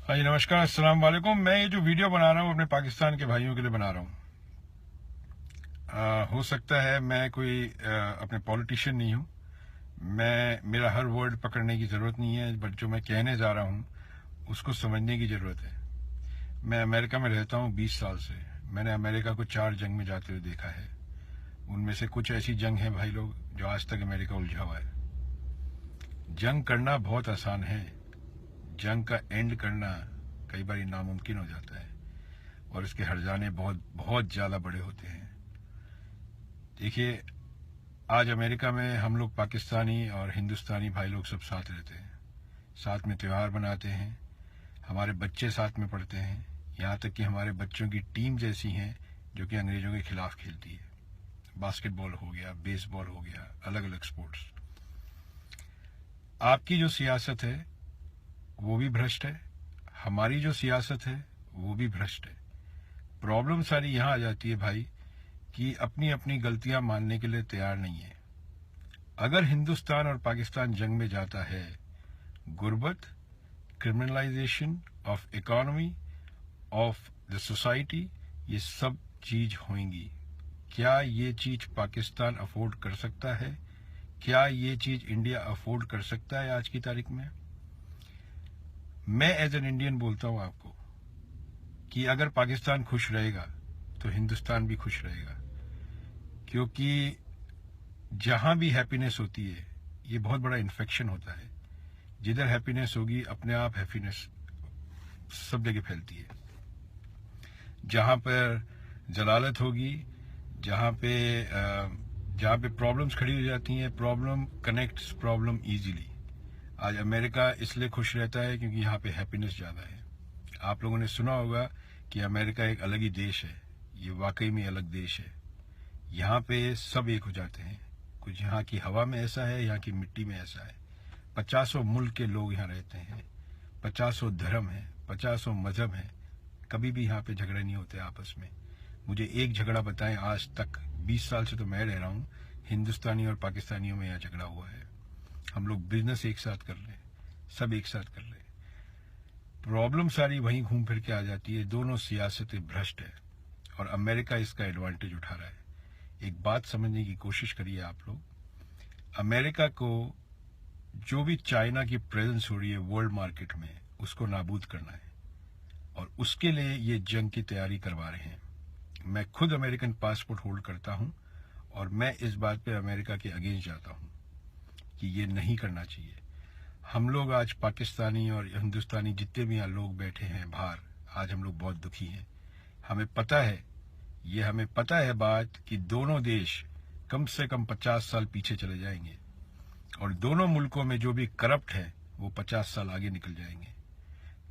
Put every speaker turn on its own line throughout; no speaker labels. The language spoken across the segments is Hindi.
हाँ जी, नमस्कार, अस्सलाम वालेकुम। मैं ये जो वीडियो बना रहा हूँ अपने पाकिस्तान के भाइयों के लिए बना रहा हूँ। हो सकता है मैं कोई अपने पॉलिटिशियन नहीं हूँ। मेरा हर वर्ड पकड़ने की ज़रूरत नहीं है, बट जो मैं कहने जा रहा हूँ उसको समझने की ज़रूरत है। मैं अमेरिका में रहता हूँ 20 साल से। मैंने अमेरिका को 4 जंग में जाते हुए देखा है। उनमें से कुछ ऐसी जंग है भाई लोग जो आज तक अमेरिका उलझा हुआ है। जंग करना बहुत आसान है, जंग का एंड करना कई बार नामुमकिन हो जाता है और इसके हर्जाने बहुत बहुत ज़्यादा बड़े होते हैं। देखिए, आज अमेरिका में हम लोग पाकिस्तानी और हिंदुस्तानी भाई लोग सब साथ रहते हैं, साथ में त्यौहार मनाते हैं, हमारे बच्चे साथ में पढ़ते हैं, यहाँ तक कि हमारे बच्चों की टीम जैसी हैं जो कि अंग्रेजों के खिलाफ खेलती है। बास्केटबॉल हो गया, बेसबॉल हो गया, अलग अलग स्पोर्ट्स। आपकी जो सियासत है वो भी भ्रष्ट है, हमारी जो सियासत है वो भी भ्रष्ट है। प्रॉब्लम सारी यहाँ आ जाती है भाई कि अपनी अपनी गलतियां मानने के लिए तैयार नहीं है। अगर हिंदुस्तान और पाकिस्तान जंग में जाता है, गुर्बत, criminalization of economy, of the society, ये सब चीज होंगी। क्या ये चीज पाकिस्तान अफोर्ड कर सकता है? क्या ये चीज इंडिया अफोर्ड कर सकता है आज की तारीख में? मैं एज एन इंडियन बोलता हूं आपको कि अगर पाकिस्तान खुश रहेगा तो हिंदुस्तान भी खुश रहेगा, क्योंकि जहां भी हैप्पीनेस होती है ये बहुत बड़ा इन्फेक्शन होता है। जिधर हैप्पीनेस होगी अपने आप हैप्पीनेस सब जगह फैलती है। जहां पर जलालत होगी, जहां पे प्रॉब्लम्स खड़ी हो जाती हैं, प्रॉब्लम कनेक्ट्स प्रॉब्लम इजीली। आज अमेरिका इसलिए खुश रहता है क्योंकि यहाँ पे हैप्पीनेस ज्यादा है। आप लोगों ने सुना होगा कि अमेरिका एक अलग ही देश है। ये वाकई में अलग देश है। यहाँ पे सब एक हो जाते हैं। कुछ यहाँ की हवा में ऐसा है, यहाँ की मिट्टी में ऐसा है। 50 मुल्क के लोग यहाँ रहते हैं, 50 धर्म है, 50 मजहब है। कभी भी यहाँ पे झगड़े नहीं होते आपस में। मुझे एक झगड़ा बताएं आज तक। 20 साल से तो मैं रह रहा हूँ, हिंदुस्तानी और पाकिस्तानियों में यहाँ झगड़ा हुआ है। हम लोग बिजनेस एक साथ कर रहे हैं, सब एक साथ कर रहे हैं। प्रॉब्लम सारी वहीं घूम फिर के आ जाती है। दोनों सियासतें भ्रष्ट है और अमेरिका इसका एडवांटेज उठा रहा है। एक बात समझने की कोशिश करिए आप लोग, अमेरिका को जो भी चाइना की प्रेजेंस हो रही है वर्ल्ड मार्केट में, उसको नाबूद करना है और उसके लिए ये जंग की तैयारी करवा रहे हैं। मैं खुद अमेरिकन पासपोर्ट होल्ड करता हूं और मैं इस बात पे अमेरिका के अगेंस्ट जाता हूं कि ये नहीं करना चाहिए। हम लोग आज पाकिस्तानी और हिंदुस्तानी जितने भी यहाँ लोग बैठे हैं बाहर, आज हम लोग बहुत दुखी हैं। हमें पता है बात कि दोनों देश कम से कम 50 साल पीछे चले जाएंगे और दोनों मुल्कों में जो भी करप्ट है वो 50 साल आगे निकल जाएंगे।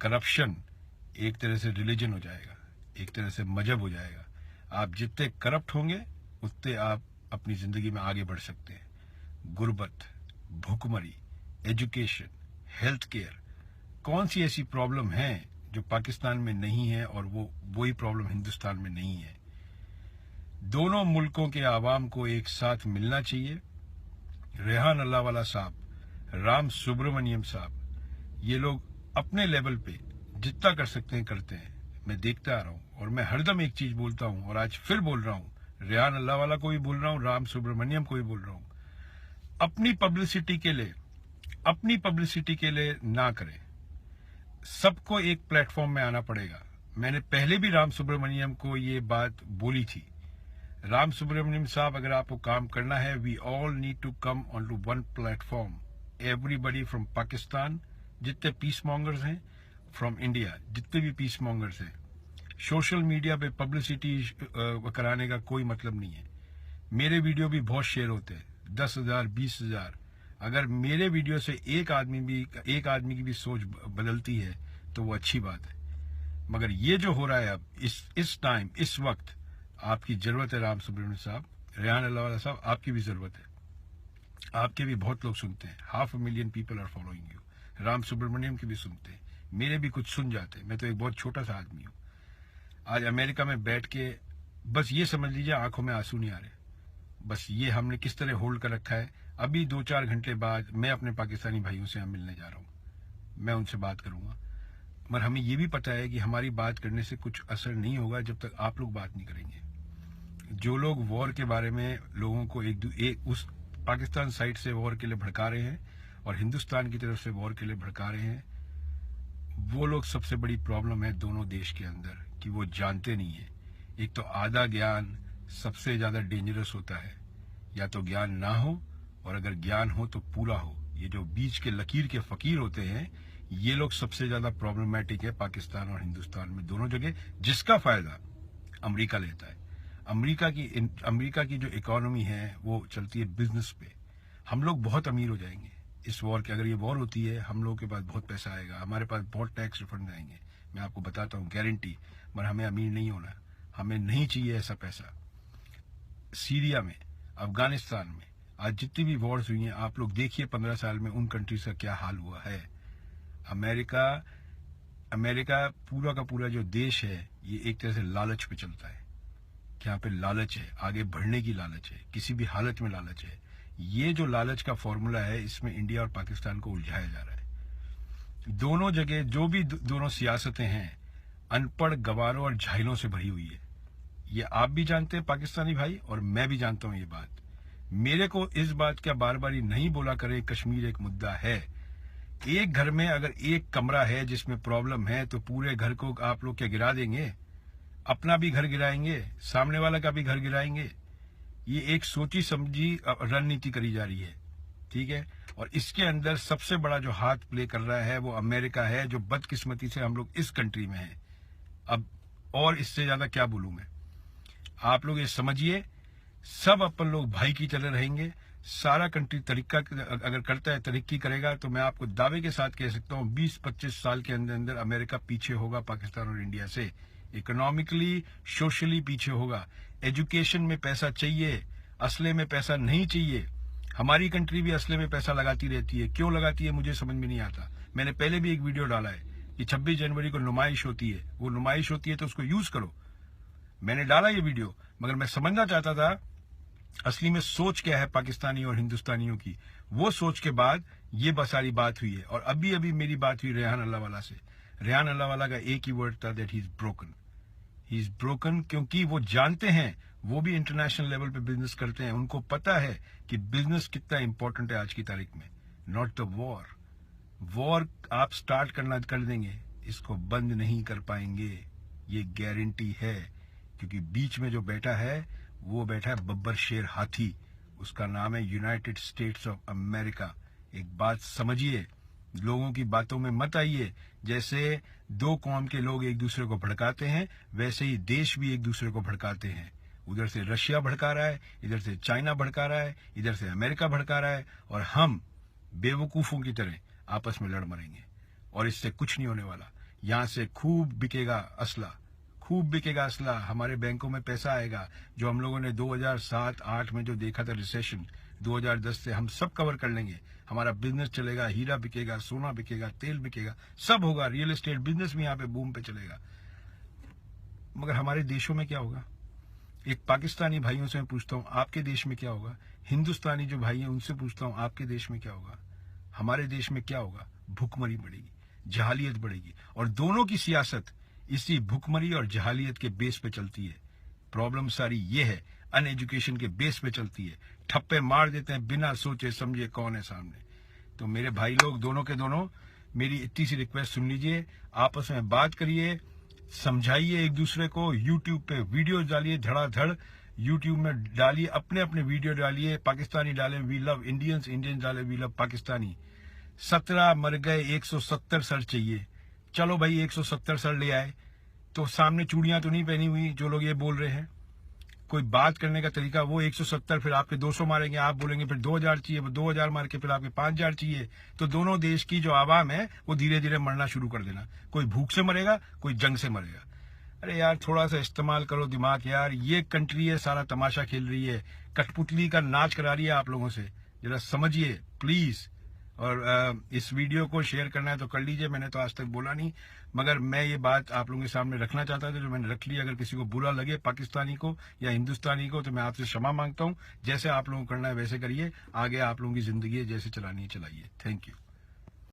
करप्शन एक तरह से रिलीजन हो जाएगा, एक तरह से मजहब हो जाएगा। आप जितने करप्ट होंगे उतने आप अपनी जिंदगी में आगे बढ़ सकते हैं। गुर्बत, भूखमरी, एजुकेशन, हेल्थ केयर, कौन सी ऐसी प्रॉब्लम है जो पाकिस्तान में नहीं है और वही प्रॉब्लम हिंदुस्तान में नहीं है? दोनों मुल्कों के आवाम को एक साथ मिलना चाहिए। रेहान अल्लाहवाला साहब, राम सुब्रमण्यम साहब, ये लोग अपने लेवल पे जितना कर सकते हैं करते हैं। मैं देखता आ रहा हूं और मैं हरदम एक चीज बोलता हूं और आज फिर बोल रहा हूं, रेहान अल्लाहवाला को भी बोल रहा हूं, राम सुब्रमण्यम को भी बोल रहा हूं, अपनी पब्लिसिटी के लिए ना करें। सबको एक प्लेटफॉर्म में आना पड़ेगा। मैंने पहले भी राम सुब्रमण्यम को ये बात बोली थी। राम सुब्रमण्यम साहब, अगर आपको काम करना है, we all need to come on to one platform. Everybody from Pakistan, जितने पीस मॉन्गर्स हैं, फ्रॉम इंडिया जितने भी पीस मॉन्गर्स हैं, सोशल मीडिया पे पब्लिसिटी कराने का कोई मतलब नहीं है। मेरे वीडियो भी बहुत शेयर होते हैं, 10,000, 20,000। अगर मेरे वीडियो से एक आदमी की भी सोच बदलती है तो वो अच्छी बात है। मगर ये जो हो रहा है अब इस टाइम, इस वक्त, आपकी जरूरत है राम सुब्रमण्यम साहब, रेहान अल्लाहवाला साहब, आपकी भी जरूरत है। आपके भी बहुत लोग सुनते हैं, 500,000 people are following you. Ram Subramaniam की भी सुनते हैं, मेरे भी कुछ सुन जाते हैं। मैं तो एक बहुत छोटा सा आदमी हूं। आज अमेरिका में बैठ के बस ये समझ लीजिए आंखों में आंसू नहीं आ रहे। बस ये हमने किस तरह होल्ड कर रखा है। अभी 2-4 घंटे बाद मैं अपने पाकिस्तानी भाइयों से यहाँ मिलने जा रहा हूँ, मैं उनसे बात करूंगा। मगर हमें ये भी पता है कि हमारी बात करने से कुछ असर नहीं होगा जब तक आप लोग बात नहीं करेंगे। जो लोग वॉर के बारे में लोगों को एक उस पाकिस्तान साइड से वॉर के लिए भड़का रहे हैं और हिंदुस्तान की तरफ से वॉर के लिए भड़का रहे हैं, वो लोग सबसे बड़ी प्रॉब्लम है दोनों देश के अंदर कि वो जानते नहीं है। एक तो आधा ज्ञान सबसे ज्यादा डेंजरस होता है, या तो ज्ञान ना हो और अगर ज्ञान हो तो पूरा हो। ये जो बीच के लकीर के फकीर होते हैं, ये लोग सबसे ज्यादा प्रॉब्लमैटिक है पाकिस्तान और हिंदुस्तान में, दोनों जगह, जिसका फायदा अमेरिका लेता है। अमेरिका की जो इकोनॉमी है वो चलती है बिजनेस पे। हम लोग बहुत अमीर हो जाएंगे इस वॉर के, अगर ये वॉर होती है हम लोगों के पास बहुत पैसा आएगा, हमारे पास बहुत टैक्स रिफंड आएंगे, मैं आपको बताता हूँ गारंटी। मगर हमें अमीर नहीं होना, हमें नहीं चाहिए ऐसा पैसा। सीरिया में, अफगानिस्तान में आज जितनी भी वॉर्स हुई हैं, आप लोग देखिए 15 साल में उन कंट्रीज का क्या हाल हुआ है। अमेरिका पूरा का पूरा जो देश है ये एक तरह से लालच पे चलता है, कि यहाँ पे लालच है, आगे बढ़ने की लालच है, किसी भी हालत में लालच है। ये जो लालच का फॉर्मूला है, इसमें इंडिया और पाकिस्तान को उलझाया जा रहा है। दोनों जगह जो भी दोनों सियासतें हैं, अनपढ़ गवारों और झाइलों से भरी हुई है। ये आप भी जानते हैं पाकिस्तानी भाई, और मैं भी जानता हूं ये बात। मेरे को इस बात का बार बार नहीं बोला करे कश्मीर एक मुद्दा है। एक घर में अगर एक कमरा है जिसमें प्रॉब्लम है तो पूरे घर को आप लोग क्या गिरा देंगे? अपना भी घर गिराएंगे, सामने वाला का भी घर गिराएंगे। ये एक सोची समझी रणनीति करी जा रही है, ठीक है। और इसके अंदर सबसे बड़ा जो हाथ प्ले कर रहा है वो अमेरिका है, जो बदकिस्मती से हम लोग इस कंट्री में हैं। अब और इससे ज्यादा क्या बोलूं मैं, आप लोग ये समझिए, सब अपन लोग भाई की तरह रहेंगे। सारा कंट्री अगर करता है, तरक्की करेगा, तो मैं आपको दावे के साथ कह सकता हूँ 20-25 साल के अंदर अंदर अमेरिका पीछे होगा पाकिस्तान और इंडिया से। इकोनॉमिकली, सोशली पीछे होगा। एजुकेशन में पैसा चाहिए, असले में पैसा नहीं चाहिए। हमारी कंट्री भी असले में पैसा लगाती रहती है, क्यों लगाती है मुझे समझ में नहीं आता। मैंने पहले भी एक वीडियो डाला है कि 26 जनवरी को नुमाइश होती है, वो नुमाइश होती है तो उसको यूज करो। मैंने डाला ये वीडियो, मगर मैं समझना चाहता था असली में सोच क्या है पाकिस्तानी और हिंदुस्तानियों की। वो सोच के बाद ये सारी बात हुई है। और अभी मेरी बात हुई रेहान अल्लाहवाला से। रेहान अल्लाहवाला का एक ही वर्ड था, that he is broken. He is broken, क्योंकि वो जानते हैं, वो भी इंटरनेशनल लेवल पे बिजनेस करते हैं, उनको पता है कि बिजनेस कितना इंपॉर्टेंट है आज की तारीख में, नॉट द वॉर। वॉर आप स्टार्ट कर देंगे, इसको बंद नहीं कर पाएंगे, ये गारंटी है। क्योंकि बीच में जो बैठा है वो बैठा है बब्बर शेर हाथी, उसका नाम है यूनाइटेड स्टेट्स ऑफ अमेरिका। एक बात समझिए, लोगों की बातों में मत आइए। जैसे दो कौम के लोग एक दूसरे को भड़काते हैं, वैसे ही देश भी एक दूसरे को भड़काते हैं। उधर से रशिया भड़का रहा है, इधर से चाइना भड़का रहा है, इधर से अमेरिका भड़का रहा है, और हम बेवकूफों की तरह आपस में लड़ मरेंगे। और इससे कुछ नहीं होने वाला। यहां से खूब बिकेगा असला, खूब बिकेगा असला, हमारे बैंकों में पैसा आएगा। जो हम लोगों ने 2007-8 में जो देखा था रिसेशन, 2010 से हम सब कवर कर लेंगे। हमारा बिजनेस चलेगा, हीरा बिकेगा, सोना बिकेगा, तेल बिकेगा, सब होगा। रियल एस्टेट बिजनेस भी यहाँ पे बूम पे चलेगा। मगर हमारे देशों में क्या होगा? एक पाकिस्तानी भाइयों से मैं पूछता हूँ, आपके देश में क्या होगा? हिंदुस्तानी जो भाई हैं उनसे पूछता हूँ, आपके देश में क्या होगा? हमारे देश में क्या होगा? भुखमरी बढ़ेगी, जहालियत बढ़ेगी, और दोनों की सियासत इसी भुखमरी और जहालियत के बेस पे चलती है। प्रॉब्लम सारी ये है, अनएजुकेशन के बेस पे चलती है। ठप्पे मार देते हैं बिना सोचे समझे कौन है सामने। तो मेरे भाई लोग दोनों के दोनों, मेरी इतनी सी रिक्वेस्ट सुन लीजिए, आपस में बात करिए, समझाइए एक दूसरे को। यूट्यूब पे वीडियो डालिए धड़ाधड़, यूट्यूब में डालिए, अपने अपने वीडियो डालिए। पाकिस्तानी डाले वी लव इंडियंस, इंडियंस डाले वी लव पाकिस्तानी। 17 मर गए, 170 सर चाहिए। चलो भाई 170 सर ले आए, तो सामने चूड़ियां तो नहीं पहनी हुई जो लोग ये बोल रहे हैं। कोई बात करने का तरीका, वो 170 फिर आपके 200 मारेंगे, आप बोलेंगे फिर 2000 चाहिए, वो 2000 मार के फिर आपके 5000 चाहिए। तो दोनों देश की जो आवाम है वो धीरे धीरे मरना शुरू कर देना। कोई भूख से मरेगा, कोई जंग से मरेगा। अरे यार थोड़ा सा इस्तेमाल करो दिमाग यार। ये कंट्री है, सारा तमाशा खेल रही है, कठपुतली का नाच करा रही है आप लोगों से। जरा समझिए प्लीज। और इस वीडियो को शेयर करना है तो कर लीजिए, मैंने तो आज तक बोला नहीं, मगर मैं ये बात आप लोगों के सामने रखना चाहता था, जो मैंने रख ली। अगर किसी को बुरा लगे पाकिस्तानी को या हिंदुस्तानी को, तो मैं आपसे क्षमा मांगता हूं। जैसे आप लोगों को करना है वैसे करिए, आगे आप लोगों की जिंदगी है, जैसे चलानी है चलाइए। Thank you.